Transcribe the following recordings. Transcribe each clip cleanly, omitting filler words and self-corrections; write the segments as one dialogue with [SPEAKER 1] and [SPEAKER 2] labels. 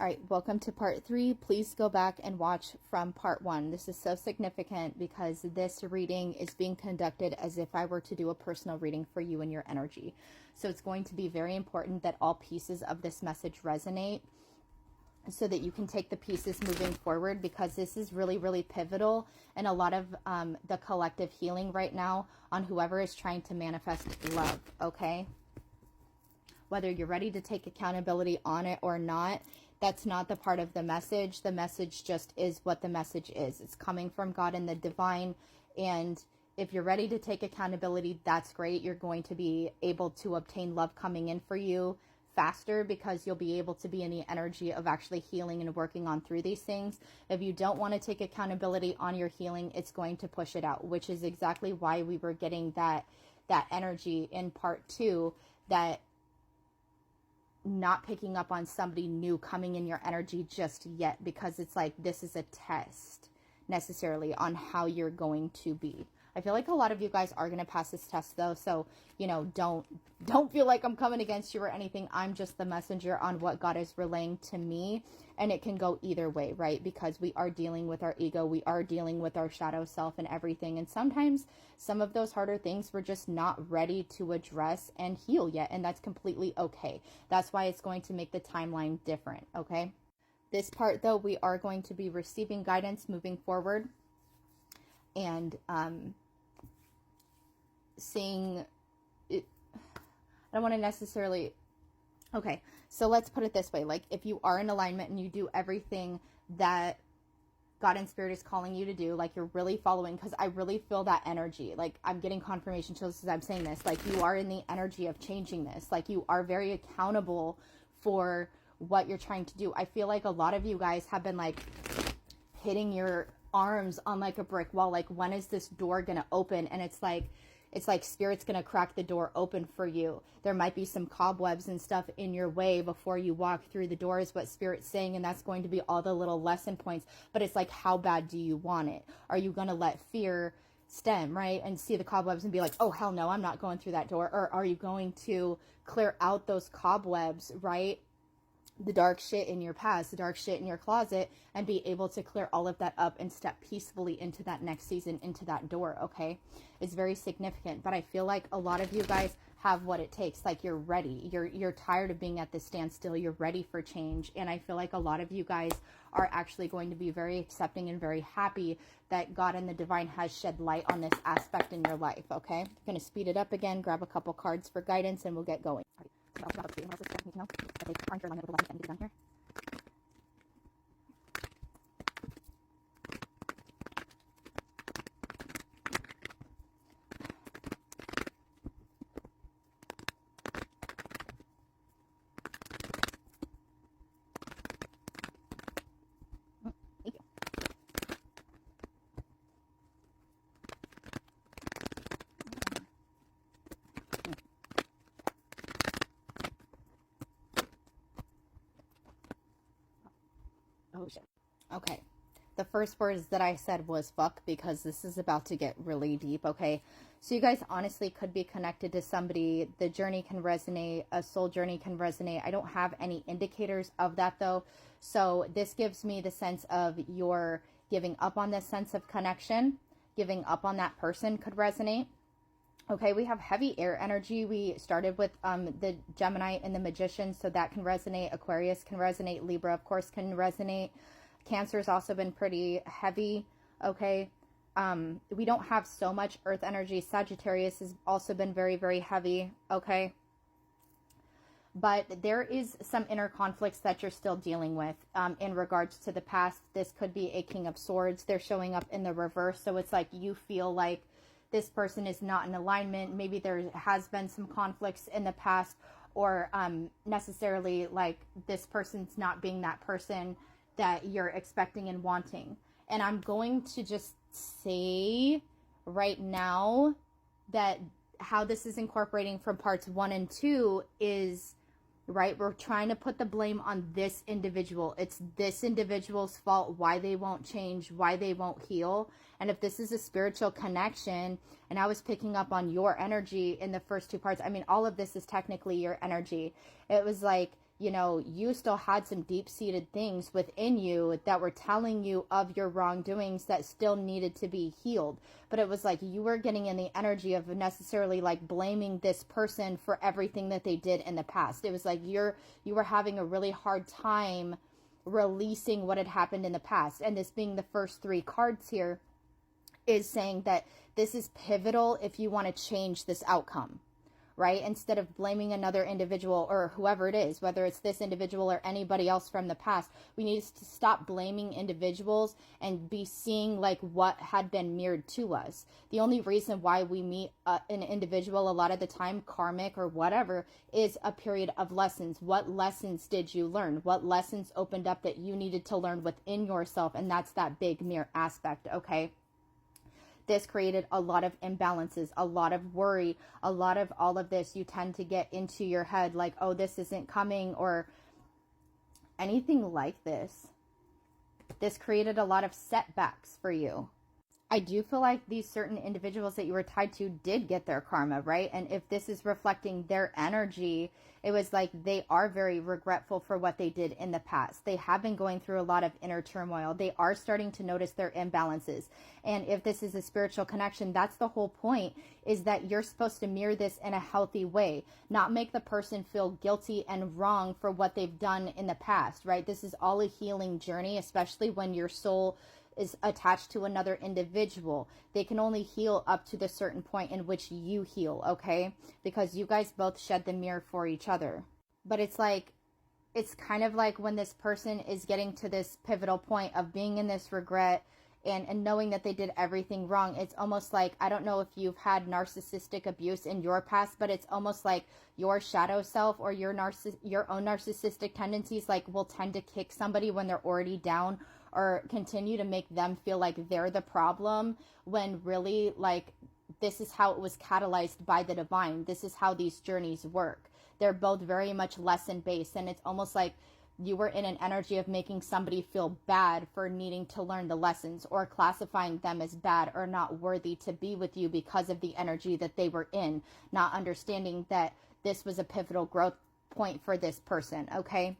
[SPEAKER 1] All right, welcome to part 3. Please go back and watch from part 1. This is so significant because this reading is being conducted as if I were to do a personal reading for you and your energy. So it's going to be very important that all pieces of this message resonate so that you can take the pieces moving forward, because this is really, really pivotal in a lot of the collective healing right now on whoever is trying to manifest love, okay? Whether you're ready to take accountability on it or not, that's not the part of the message. The message just is what the message is. It's coming from God and the divine. And if you're ready to take accountability, that's great. You're going to be able to obtain love coming in for you faster because you'll be able to be in the energy of actually healing and working on through these things. If you don't want to take accountability on your healing, it's going to push it out, which is exactly why we were getting that energy in part 2, that not picking up on somebody new coming in your energy just yet, because it's like this is a test necessarily on how you're going to be. I feel like a lot of you guys are going to pass this test though, so you know, don't feel like I'm coming against you or anything. I'm just the messenger on what God is relaying to me, and it can go either way, right? Because we are dealing with our ego, we are dealing with our shadow self and everything, and sometimes some of those harder things we're just not ready to address and heal yet, and that's completely okay. That's why it's going to make the timeline different, okay? This part though, we are going to be receiving guidance moving forward, and seeing it. I don't want to necessarily, okay, so let's put it this way. Like, if you are in alignment and you do everything that God and Spirit is calling you to do, like you're really following, because I really feel that energy. Like, I'm getting confirmation chills as I'm saying this. Like, you are in the energy of changing this. Like, you are very accountable for what you're trying to do. I feel like a lot of you guys have been like hitting your arms on like a brick wall. Like, when is this door gonna open? And it's like Spirit's going to crack the door open for you. There might be some cobwebs and stuff in your way before you walk through the door, is what Spirit's saying. And that's going to be all the little lesson points. But it's like, how bad do you want it? Are you going to let fear stem, right? And see the cobwebs and be like, oh, hell no, I'm not going through that door. Or are you going to clear out those cobwebs, right? The dark shit in your past, the dark shit in your closet, and be able to clear all of that up and step peacefully into that next season, into that door, okay? It's very significant, but I feel like a lot of you guys have what it takes. Like, you're ready. You're tired of being at this standstill. You're ready for change. And I feel like a lot of you guys are actually going to be very accepting and very happy that God and the divine has shed light on this aspect in your life, okay? I'm going to speed it up again, grab a couple cards for guidance, and we'll get going. So I'll about what else is need to know that they aren't your alignment with the light that need to be done here. Thank you. Oh shit. Okay. The first words that I said was fuck, because this is about to get really deep, okay? So you guys honestly could be connected to somebody. The journey can resonate. A soul journey can resonate. I don't have any indicators of that though. So this gives me the sense of you're giving up on this sense of connection. Giving up on that person could resonate. Okay, we have heavy air energy. We started with the Gemini and the Magician, so that can resonate. Aquarius can resonate. Libra, of course, can resonate. Cancer has also been pretty heavy, okay? We don't have so much earth energy. Sagittarius has also been very, very heavy, okay? But there is some inner conflicts that you're still dealing with in regards to the past. This could be a King of Swords. They're showing up in the reverse, so it's like you feel like this person is not in alignment. Maybe there has been some conflicts in the past, or necessarily like this person's not being that person that you're expecting and wanting. And I'm going to just say right now that how this is incorporating from parts 1 and 2 is, right, we're trying to put the blame on this individual. It's this individual's fault, why they won't change, why they won't heal. And if this is a spiritual connection, and I was picking up on your energy in the first 2 parts, I mean, all of this is technically your energy. It was like you know, you still had some deep-seated things within you that were telling you of your wrongdoings that still needed to be healed. But it was like you were getting in the energy of necessarily like blaming this person for everything that they did in the past. It was like you were having a really hard time releasing what had happened in the past. And this being the first 3 cards here is saying that this is pivotal if you want to change this outcome, right? Instead of blaming another individual or whoever it is, whether it's this individual or anybody else from the past, we need to stop blaming individuals and be seeing like what had been mirrored to us. The only reason why we meet an individual a lot of the time, karmic or whatever, is a period of lessons. What lessons did you learn? What lessons opened up that you needed to learn within yourself? And that's that big mirror aspect, okay? This created a lot of imbalances, a lot of worry, a lot of all of this. You tend to get into your head like, oh, this isn't coming or anything like this. This created a lot of setbacks for you. I do feel like these certain individuals that you were tied to did get their karma, right? And if this is reflecting their energy, it was like they are very regretful for what they did in the past. They have been going through a lot of inner turmoil. They are starting to notice their imbalances. And if this is a spiritual connection, that's the whole point, is that you're supposed to mirror this in a healthy way, not make the person feel guilty and wrong for what they've done in the past, right? This is all a healing journey, especially when your soul is attached to another individual. They can only heal up to the certain point in which you heal, okay? Because you guys both shed the mirror for each other. But it's like, it's kind of like when this person is getting to this pivotal point of being in this regret and knowing that they did everything wrong. It's almost like, I don't know if you've had narcissistic abuse in your past, but it's almost like your shadow self or your own narcissistic tendencies like will tend to kick somebody when they're already down, or continue to make them feel like they're the problem, when really like this is how it was catalyzed by the divine. This is how these journeys work. They're both very much lesson based, and it's almost like you were in an energy of making somebody feel bad for needing to learn the lessons, or classifying them as bad or not worthy to be with you because of the energy that they were in, not understanding that this was a pivotal growth point for this person, okay?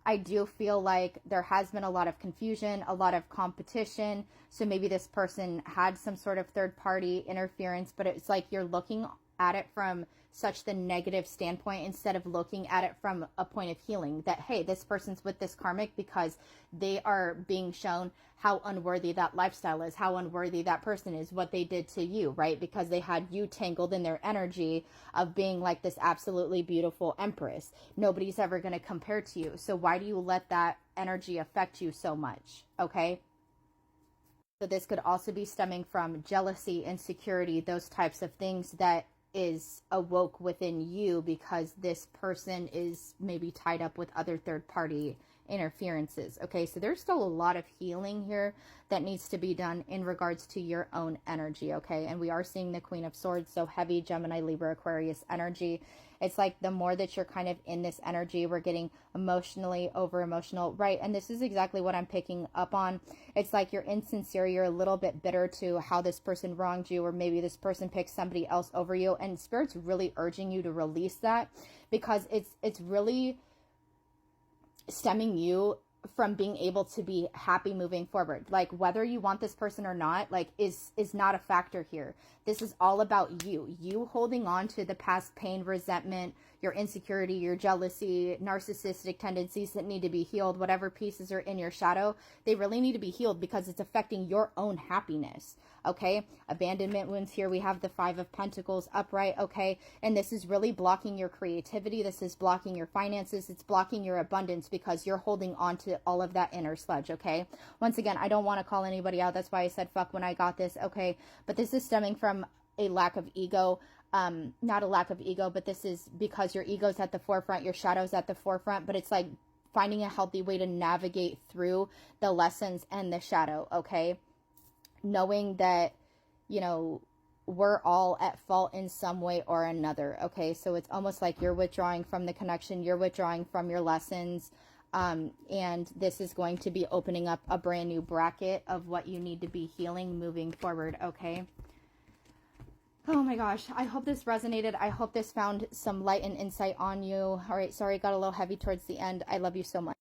[SPEAKER 1] I do feel like there has been a lot of confusion, a lot of competition. So maybe this person had some sort of third party interference, but it's like you're looking at it from such the negative standpoint instead of looking at it from a point of healing, that, hey, this person's with this karmic because they are being shown how unworthy that lifestyle is, how unworthy that person is, what they did to you, right? Because they had you tangled in their energy of being like this absolutely beautiful empress. Nobody's ever going to compare to you. So why do you let that energy affect you so much? Okay. So this could also be stemming from jealousy, insecurity, those types of things that is awoke within you because this person is maybe tied up with other third party interferences. Okay, so there's still a lot of healing here that needs to be done in regards to your own energy. Okay, and we are seeing the Queen of Swords, so heavy Gemini, Libra, Aquarius energy. It's like the more that you're kind of in this energy, we're getting emotionally over emotional, right? And this is exactly what I'm picking up on. It's like you're insincere, you're a little bit bitter to how this person wronged you, or maybe this person picked somebody else over you, and Spirit's really urging you to release that, because it's really stemming you from being able to be happy moving forward. Like whether you want this person or not, like is not a factor here. This is all about you holding on to the past pain, resentment, your insecurity, your jealousy, narcissistic tendencies that need to be healed. Whatever pieces are in your shadow, they really need to be healed because it's affecting your own happiness. Okay, abandonment wounds here. We have the 5 of Pentacles upright. Okay, and this is really blocking your creativity. This is blocking your finances. It's blocking your abundance because you're holding on to all of that inner sludge. Okay, once again, I don't want to call anybody out. That's why I said fuck when I got this. Okay, but this is stemming from a lack of ego. Not a lack of ego, but this is because your ego's at the forefront, your shadow's at the forefront, but it's like finding a healthy way to navigate through the lessons and the shadow. Okay, knowing that, you know, we're all at fault in some way or another. Okay, so it's almost like you're withdrawing from the connection, you're withdrawing from your lessons, and this is going to be opening up a brand new bracket of what you need to be healing moving forward. Okay, Oh my gosh, I hope this resonated. I hope this found some light and insight on you. All right, sorry, got a little heavy towards the end. I love you so much.